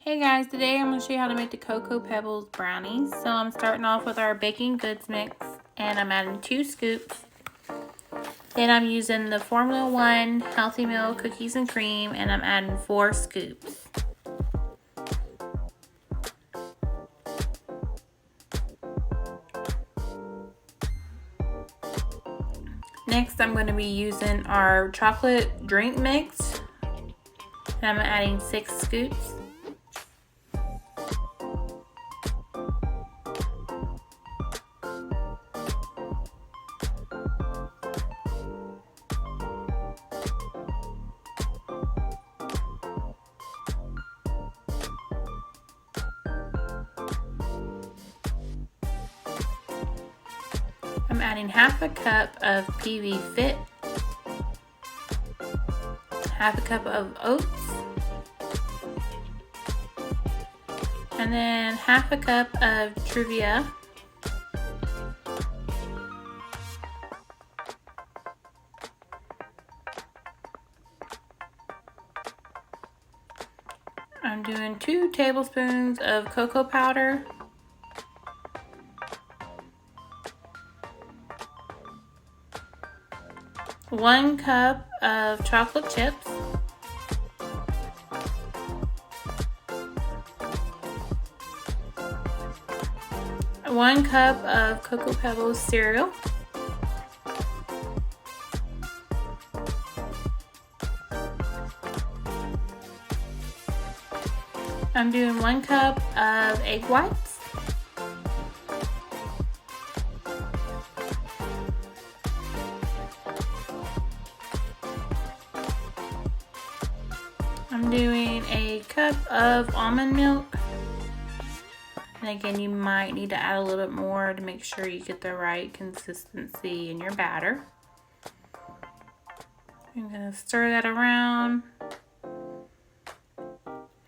Hey guys, today I'm going to show you how to make the Cocoa Pebbles Brownies. So I'm starting off with our baking goods mix and I'm adding 2 scoops. Then I'm using the Formula 1 Healthy Meal Cookies and Cream and I'm adding 4 scoops. Next I'm going to be using our chocolate drink mix and I'm adding 6 scoops. I'm adding half a cup of PB Fit, half a cup of oats, and then half a cup of Truvia, I'm doing 2 tablespoons of cocoa powder, 1 cup of chocolate chips, 1 cup of Cocoa Pebbles cereal, I'm doing 1 cup of egg whites, I'm doing a cup of almond milk, and again you might need to add a little bit more to make sure you get the right consistency in your batter. I'm going to stir that around,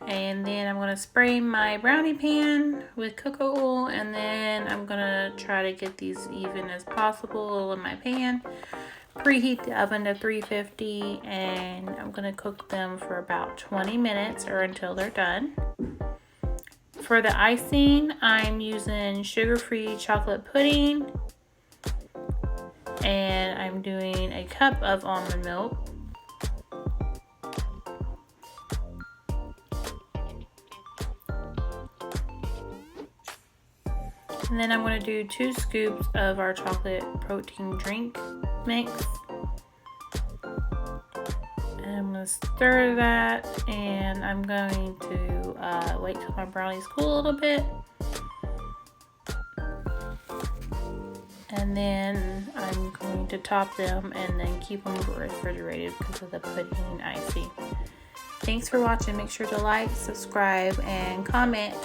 and then I'm going to spray my brownie pan with cocoa oil, and then I'm going to try to get these even as possible in my pan. Preheat the oven to 350 and I'm going to cook them for about 20 minutes or until they're done. For the icing, I'm using sugar-free chocolate pudding and I'm doing a cup of almond milk. And then I'm going to do 2 scoops of our chocolate protein drink mix. And I'm going to stir that and I'm going to wait till my brownies cool a little bit. And then I'm going to top them and then keep them refrigerated because of the pudding and icing. Thanks for watching. Make sure to like, subscribe, and comment.